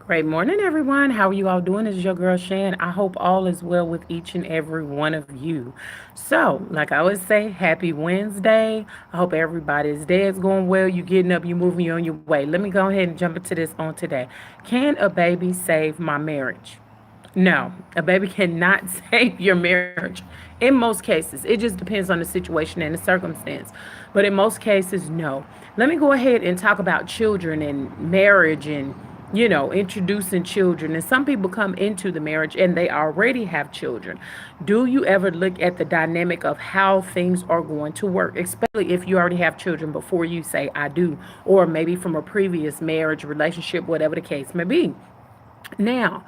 Great morning, everyone. How are you all doing? This is your girl Shan. I hope all is well with each and every one of you. So, like I always say, happy Wednesday. I hope everybody's day is going well. You getting up, you moving, you on your way. Let me go ahead and jump into this on today. Can a baby save my marriage? No, a baby cannot save your marriage. In most cases, it just depends on the situation and the circumstance. But in most cases, no. Let me go ahead and talk about children and marriage and introducing children. And some people come into the marriage and they already have children. Do you ever look at the dynamic of how things are going to work, especially if you already have children before you say I do, or maybe from a previous marriage, relationship, whatever the case may be? Now,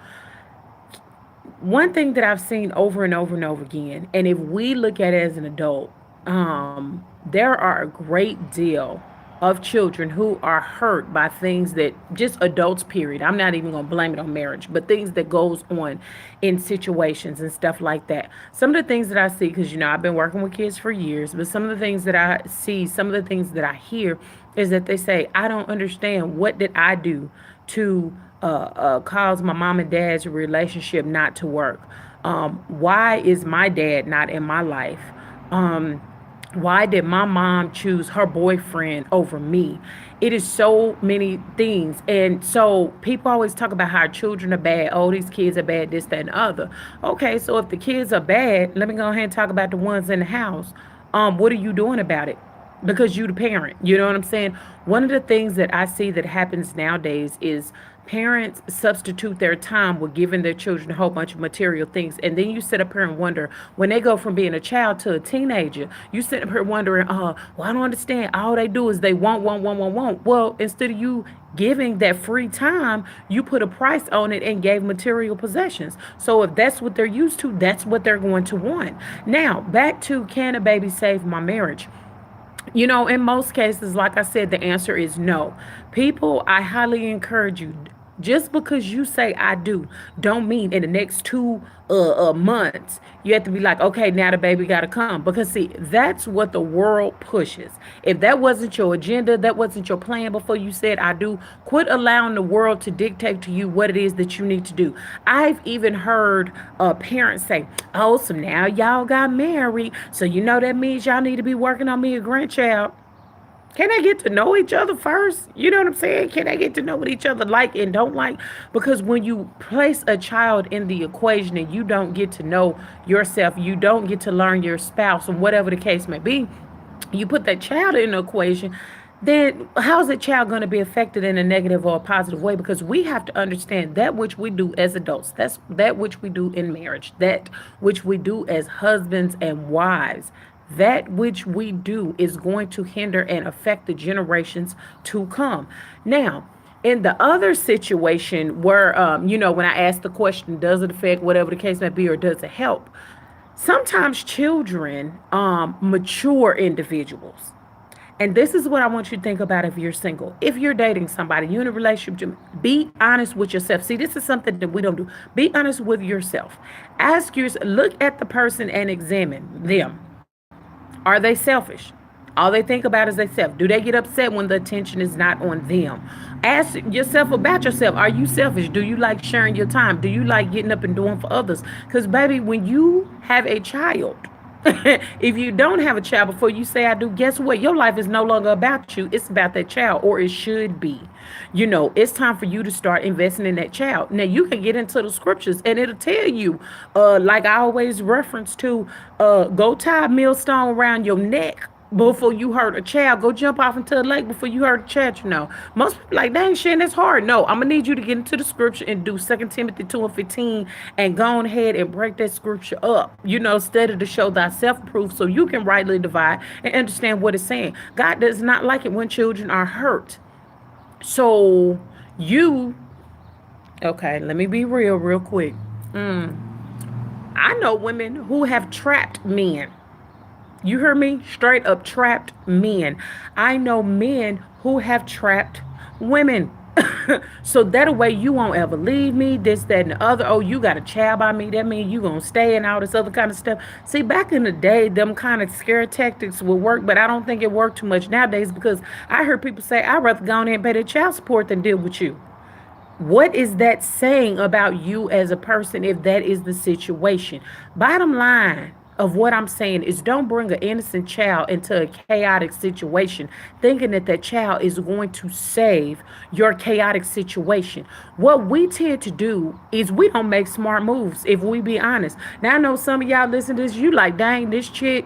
one thing that I've seen over and over and over again, and if we look at it as an adult, there are a great deal of children who are hurt by things that just adults, period. I'm not even going to blame it on marriage, but things that goes on in situations and stuff like that. Some of the things that I see, because I've been working with kids for years, but some of the things that I see, some of the things that I hear is that they say, I don't understand, what did I do to cause my mom and dad's relationship not to work? Why is my dad not in my life? Why did my mom choose her boyfriend over me? It is so many things. And so people always talk about how children are bad. Oh, these kids are bad, this, that, and the other. Okay, so if the kids are bad, let me go ahead and talk about the ones in the house. What are you doing about it? Because you the parent. You know what I'm saying? One of the things that I see that happens nowadays is parents substitute their time with giving their children a whole bunch of material things. And then you sit up here and wonder, when they go from being a child to a teenager, you sit up here wondering, well, I don't understand. All they do is they want. Well, instead of you giving that free time, you put a price on it and gave material possessions. So if that's what they're used to, that's what they're going to want. Now, back to, can a baby save my marriage? In most cases, like I said, the answer is no. People, I highly encourage you. Just because you say I do, don't mean in the next two months you have to be like, okay, now the baby got to come. Because see, that's what the world pushes. If that wasn't your agenda, that wasn't your plan before you said I do, quit allowing the world to dictate to you what it is that you need to do. I've even heard parents say, oh, so now y'all got married, so that means y'all need to be working on me a grandchild. Can they get to know each other first? You know what I'm saying? Can they get to know what each other like and don't like? Because when you place a child in the equation and you don't get to know yourself, you don't get to learn your spouse, and whatever the case may be, you put that child in the equation, then how is that child going to be affected in a negative or a positive way? Because we have to understand that which we do as adults, that's that which we do in marriage, that which we do as husbands and wives, that which we do is going to hinder and affect the generations to come. Now, in the other situation where, when I ask the question, does it affect, whatever the case may be, or does it help? Sometimes children mature individuals. And this is what I want you to think about if you're single. If you're dating somebody, you're in a relationship, be honest with yourself. See, this is something that we don't do. Be honest with yourself. Ask yourself, look at the person and examine them. Are they selfish? All they think about is themselves. Do they get upset when the attention is not on them? Ask yourself about yourself. Are you selfish? Do you like sharing your time? Do you like getting up and doing for others? Because, baby, when you have a child, if you don't have a child before you say I do, guess what? Your life is no longer about you. It's about that child, or it should be. It's time for you to start investing in that child. Now, you can get into the scriptures and it'll tell you, like I always reference to, go tie a millstone around your neck before you hurt a child. Go jump off into the lake before you hurt a child. Most people like, dang, shit, that's hard. No, I'm gonna need you to get into the scripture and do 2 Timothy 2:15 and go on ahead and break that scripture up, study to show thyself proof, so you can rightly divide and understand what it's saying. God does not like it when children are hurt. So you, okay, let me be real quick. I know women who have trapped men. You hear me? Straight up trapped men. I know men who have trapped women. So that way you won't ever leave me, this, that, and the other. Oh, you got a child by me, that means you gonna stay, and all this other kind of stuff. See, back in the day, them kind of scare tactics would work, but I don't think it worked too much nowadays, because I heard people say, I'd rather go on and pay their child support than deal with you. What is that saying about you as a person if that is the situation? Bottom line of what I'm saying is don't bring an innocent child into a chaotic situation thinking that that child is going to save your chaotic situation. What we tend to do is we don't make smart moves if we be honest. Now I know some of y'all listen to this, you like, dang, this chick,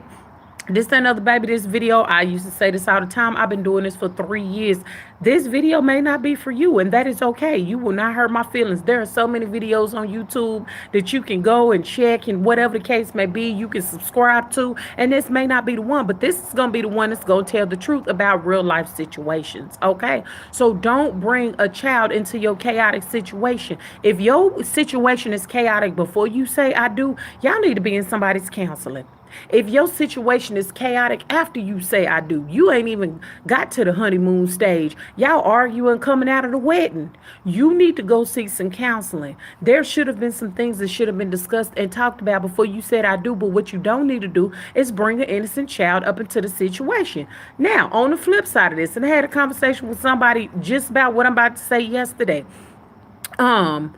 this that another baby, this video, I used to say this all the time. I've been doing this for 3 years. This video may not be for you, and that is okay. You will not hurt my feelings. There are so many videos on YouTube that you can go and check, and whatever the case may be, you can subscribe to. And this may not be the one, but this is going to be the one that's going to tell the truth about real life situations. Okay? So don't bring a child into your chaotic situation. If your situation is chaotic before you say I do, y'all need to be in somebody's counseling. If your situation is chaotic after you say I do, you ain't even got to the honeymoon stage. Y'all arguing coming out of the wedding. You need to go seek some counseling. There should have been some things that should have been discussed and talked about before you said I do. But what you don't need to do is bring an innocent child up into the situation. Now, on the flip side of this, and I had a conversation with somebody just about what I'm about to say yesterday. Um,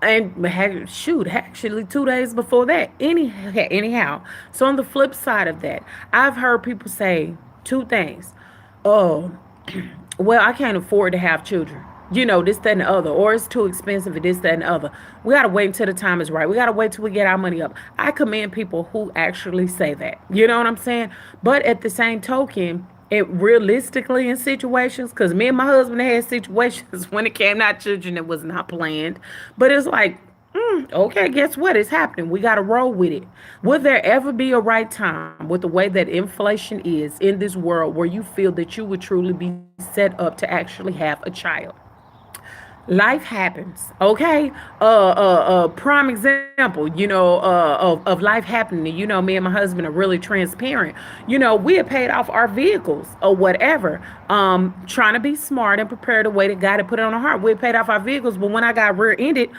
and shoot, actually 2 days before that. Anyhow, so on the flip side of that, I've heard people say two things. Oh, well, I can't afford to have children. You know, this, that, and the other, or it's too expensive, and this, that, and the other. We gotta wait until the time is right. We gotta wait till we get our money up. I commend people who actually say that. You know what I'm saying? But at the same token, it realistically in situations, because me and my husband had situations when it came to children that was not planned. But it's like, okay, guess what? It's happening. We got to roll with it. Will there ever be a right time with the way that inflation is in this world where you feel that you would truly be set up to actually have a child? Life happens, okay. Prime example, of life happening. Me and my husband are really transparent. We had paid off our vehicles or whatever, trying to be smart and prepared the way that God had put it on our heart. We had paid off our vehicles, but when I got rear-ended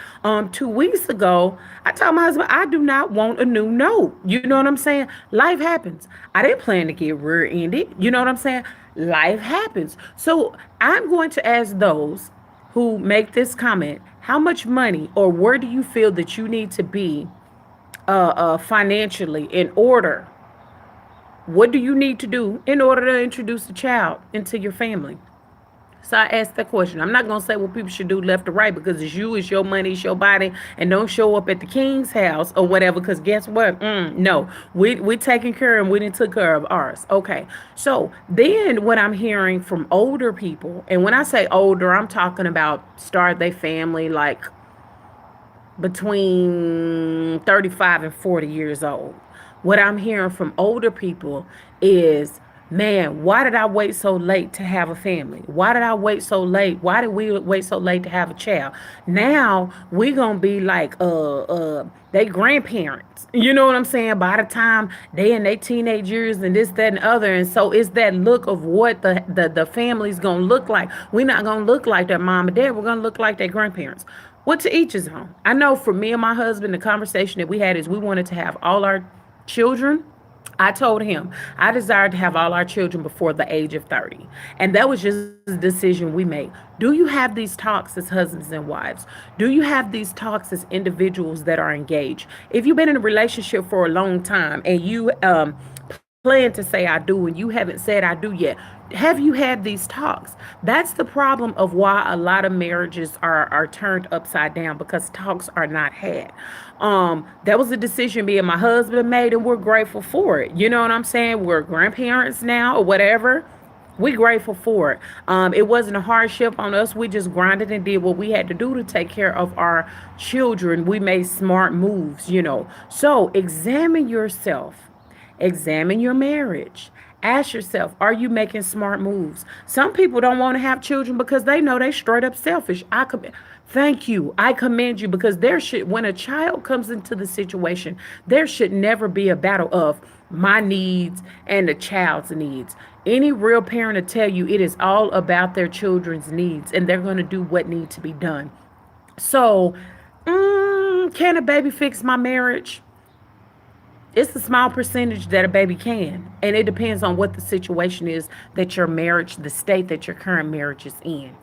2 weeks ago, I told my husband I do not want a new note. You know what I'm saying? Life happens. I didn't plan to get rear-ended. You know what I'm saying? Life happens. So I'm going to ask those who make this comment, how much money or where do you feel that you need to be financially in order? What do you need to do in order to introduce a child into your family? So I asked that question. I'm not going to say what people should do left or right because it's you, it's your money, it's your body, and don't show up at the king's house or whatever because guess what? No, we taking care and we didn't took care of ours. Okay, so then what I'm hearing from older people, and when I say older, I'm talking about start their family like between 35 and 40 years old. What I'm hearing from older people is, man, why did I wait so late to have a family? Why did I wait so late? Why did we wait so late to have a child? Now we gonna be like they grandparents. You know what I'm saying? By the time they in their teenage years and this, that, and other. And so it's that look of what the family's gonna look like. We're not gonna look like their mom and dad, we're gonna look like their grandparents. What to each his own. I know for me and my husband, the conversation that we had is we wanted to have all our children. I told him I desired to have all our children before the age of 30. And that was just the decision we made. Do you have these talks as husbands and wives? Do you have these talks as individuals that are engaged? If you've been in a relationship for a long time and you plan to say I do and you haven't said I do yet, have you had these talks? That's the problem of why a lot of marriages are turned upside down because talks are not had. That was a decision me and my husband made and we're grateful for it. You know what I'm saying? We're grandparents now or whatever. We grateful for it. It wasn't a hardship on us. We just grinded and did what we had to do to take care of our children. We made smart moves. So examine yourself. Examine your marriage. Ask yourself, are you making smart moves? Some people don't want to have children because they know they straight up selfish. Thank you. I commend you because when a child comes into the situation, there should never be a battle of my needs and the child's needs. Any real parent will tell you it is all about their children's needs and they're going to do what needs to be done. So, can a baby fix my marriage? It's a small percentage that a baby can. And it depends on what the situation is that your marriage, the state that your current marriage is in.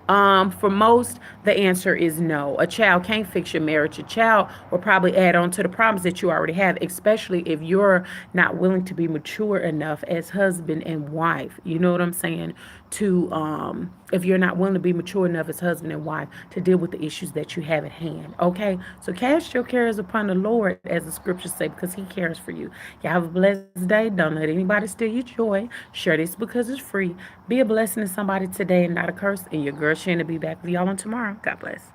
For most, the answer is no. A child can't fix your marriage. A child will probably add on to the problems that you already have, especially if you're not willing to be mature enough as husband and wife. You know what I'm saying? If you're not willing to be mature enough as husband and wife to deal with the issues that you have at hand. Okay? So cast your cares upon the Lord, as the scriptures say, because He cares for you. Y'all have a blessed day. Don't let anybody steal your joy. Share this because it's free. Be a blessing to somebody today and not a curse. And your girl Shannon will be back with y'all on tomorrow. God bless.